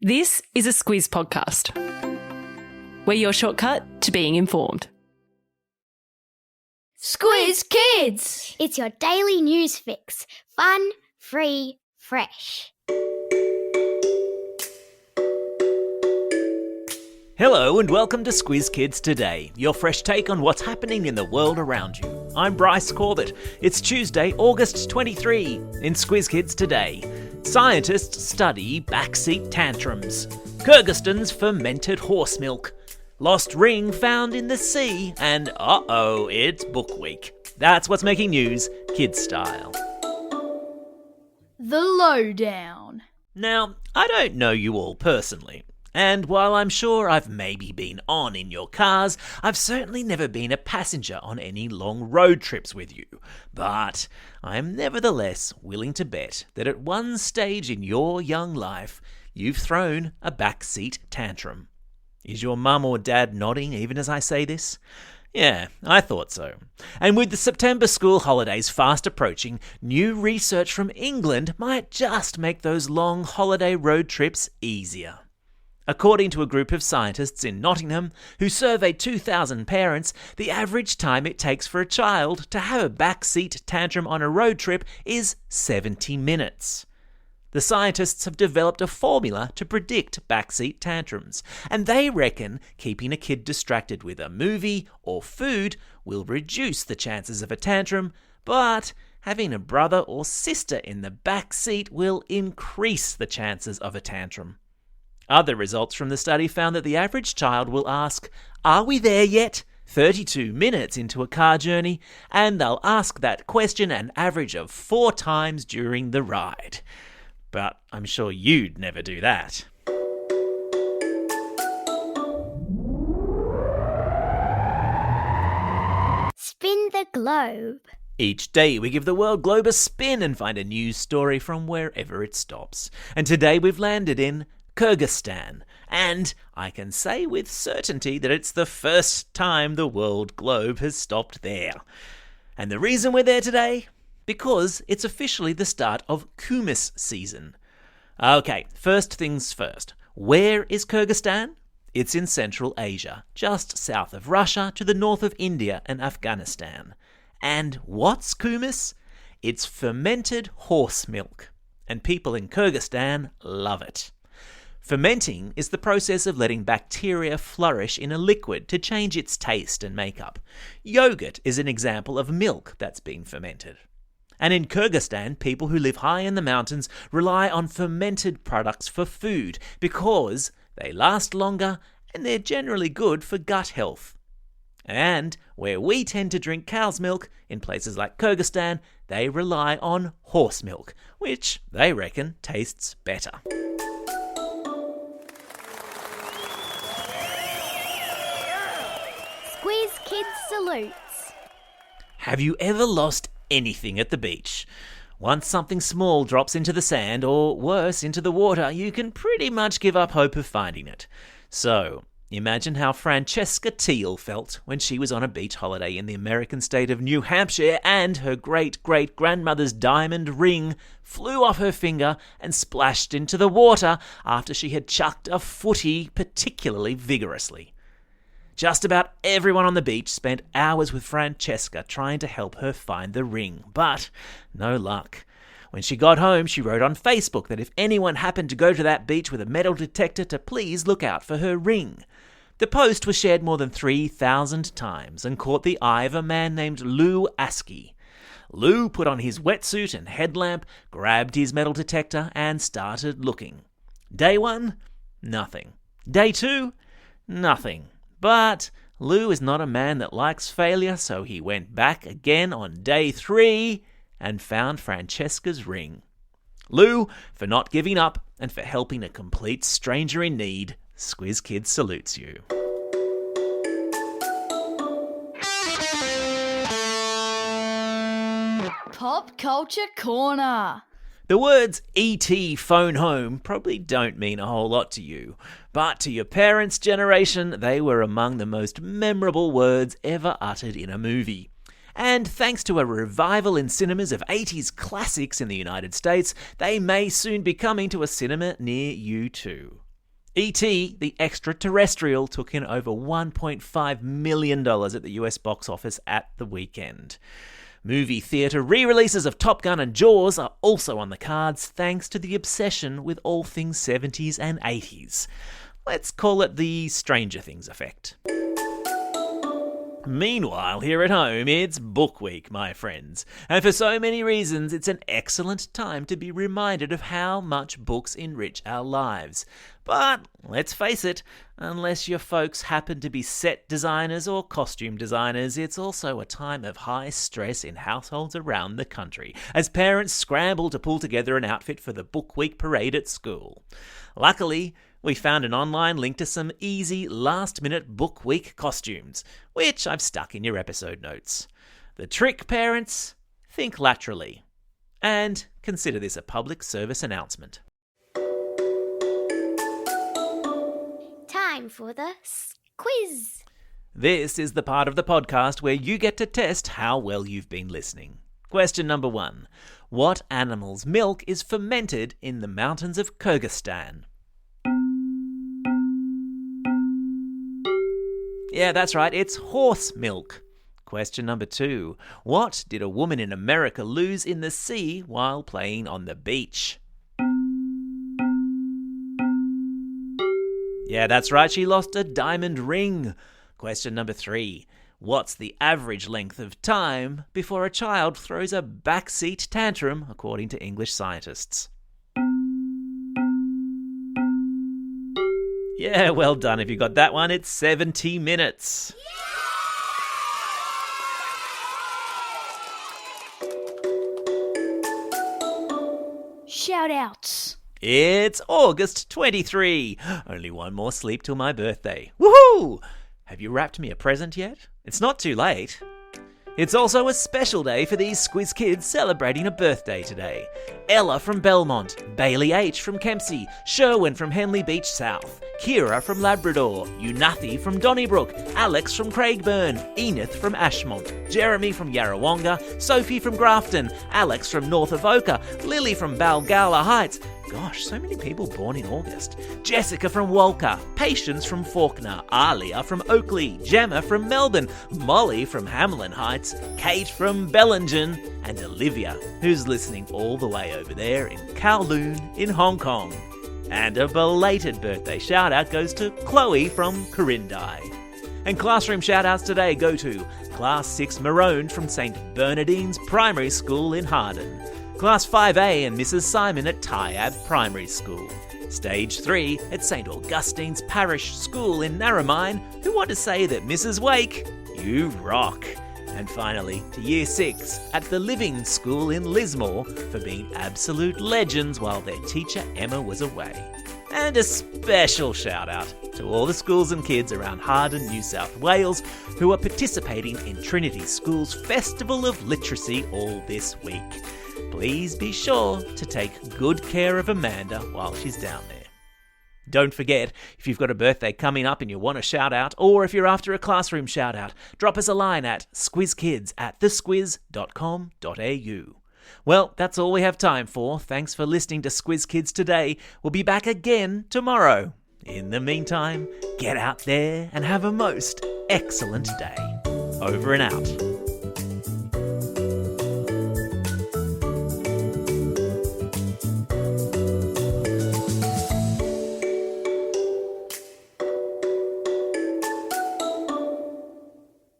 This is a Squiz podcast. We're your shortcut to being informed. Squiz Kids! It's your daily news fix. Fun, free, fresh. Hello and welcome to Squiz Kids Today, your fresh take on what's happening in the world around you. I'm Bryce Corbett. It's Tuesday, August 23. In Squiz Kids Today, scientists study backseat tantrums. Kyrgyzstan's fermented horse milk. Lost ring found in the sea, and uh-oh, it's book week. That's what's making news, kids style. The lowdown. Now, I don't know you all personally, and while I'm sure I've maybe been on in your cars, I've certainly never been a passenger on any long road trips with you. But I am nevertheless willing to bet that at one stage in your young life, you've thrown a backseat tantrum. Is your mum or dad nodding even as I say this? Yeah, I thought so. And with the September school holidays fast approaching, new research from England might just make those long holiday road trips easier. According to a group of scientists in Nottingham who surveyed 2,000 parents, the average time it takes for a child to have a backseat tantrum on a road trip is 70 minutes. The scientists have developed a formula to predict backseat tantrums, and they reckon keeping a kid distracted with a movie or food will reduce the chances of a tantrum, but having a brother or sister in the backseat will increase the chances of a tantrum. Other results from the study found that the average child will ask, "Are we there yet?" 32 minutes into a car journey, and they'll ask that question an average of 4 times during the ride. But I'm sure you'd never do that. Spin the globe. Each day we give the world globe a spin and find a news story from wherever it stops. And today we've landed in Kyrgyzstan, and I can say with certainty that it's the first time the world globe has stopped there. And the reason we're there today? Because it's officially the start of humus season. Okay, first things first. Where is Kyrgyzstan? It's in Central Asia, just south of Russia to the north of India and Afghanistan. And what's humus? It's fermented horse milk, and people in Kyrgyzstan love it. Fermenting is the process of letting bacteria flourish in a liquid to change its taste and makeup. Yogurt is an example of milk that's been fermented. And in Kyrgyzstan, people who live high in the mountains rely on fermented products for food because they last longer and they're generally good for gut health. And where we tend to drink cow's milk, in places like Kyrgyzstan, they rely on horse milk, which they reckon tastes better. Squiz Kids salutes. Have you ever lost anything at the beach? Once something small drops into the sand, or worse, into the water, you can pretty much give up hope of finding it. So, imagine how Francesca Teal felt when she was on a beach holiday in the American state of New Hampshire and her great-great-grandmother's diamond ring flew off her finger and splashed into the water after she had chucked a footy particularly vigorously. Just about everyone on the beach spent hours with Francesca trying to help her find the ring, but no luck. When she got home, she wrote on Facebook that if anyone happened to go to that beach with a metal detector to please look out for her ring. The post was shared more than 3,000 times and caught the eye of a man named Lou Askey. Lou put on his wetsuit and headlamp, grabbed his metal detector and started looking. Day 1, nothing. Day 2, nothing. But Lou is not a man that likes failure, so he went back again on day 3 and found Francesca's ring. Lou, for not giving up and for helping a complete stranger in need, Squiz Kids salutes you. Pop Culture Corner. The words E.T. phone home probably don't mean a whole lot to you, but to your parents' generation, they were among the most memorable words ever uttered in a movie. And thanks to a revival in cinemas of 80s classics in the United States, they may soon be coming to a cinema near you too. E.T., the extraterrestrial, took in over $1.5 million at the US box office at the weekend. Movie theatre re-releases of Top Gun and Jaws are also on the cards thanks to the obsession with all things 70s and 80s. Let's call it the Stranger Things effect. Meanwhile, here at home, it's Book Week, my friends. And for so many reasons, it's an excellent time to be reminded of how much books enrich our lives. But, let's face it, unless your folks happen to be set designers or costume designers, it's also a time of high stress in households around the country, as parents scramble to pull together an outfit for the Book Week parade at school. Luckily, we found an online link to some easy last-minute Book Week costumes, which I've stuck in your episode notes. The trick, parents? Think laterally. And consider this a public service announcement. Time for the Squiz. This is the part of the podcast where you get to test how well you've been listening. Question number 1. What animal's milk is fermented in the mountains of Kyrgyzstan? Yeah, that's right, it's horse milk. Question number 2. What did a woman in America lose in the sea while playing on the beach? Yeah, that's right, she lost a diamond ring. Question number 3. What's the average length of time before a child throws a backseat tantrum, according to English scientists? Yeah, well done if you got that one. It's 70 minutes. Shout outs. It's August 23. Only one more sleep till my birthday. Woohoo! Have you wrapped me a present yet? It's not too late. It's also a special day for these Squiz Kids celebrating a birthday today. Ella from Belmont, Bailey H from Kempsey, Sherwin from Henley Beach South, Kira from Labrador, Unathi from Donnybrook, Alex from Craigburn, Enith from Ashmont, Jeremy from Yarrawonga, Sophie from Grafton, Alex from North Avoca, Lily from Balgowlah Heights. Gosh, so many people born in August. Jessica from Walker, Patience from Faulkner, Alia from Oakley, Gemma from Melbourne, Molly from Hamlin Heights, Kate from Bellingen, and Olivia, who's listening all the way over there in Kowloon in Hong Kong. And a belated birthday shout-out goes to Chloe from Corindai. And classroom shout-outs today go to Class 6 Maroon from St Bernardine's Primary School in Harden, Class 5A and Mrs Simon at Tyab Primary School, Stage 3 at St Augustine's Parish School in Narromine, who want to say that Mrs Wake, you rock. And finally, to Year 6 at the Living School in Lismore for being absolute legends while their teacher Emma was away. And a special shout out to all the schools and kids around Harden, New South Wales who are participating in Trinity School's Festival of Literacy all this week. Please be sure to take good care of Amanda while she's down there. Don't forget, if you've got a birthday coming up and you want a shout out, or if you're after a classroom shout out, drop us a line at squizkids@thesquiz.com.au. Well, that's all we have time for. Thanks for listening to Squiz Kids today. We'll be back again tomorrow. In the meantime, get out there and have a most excellent day. Over and out.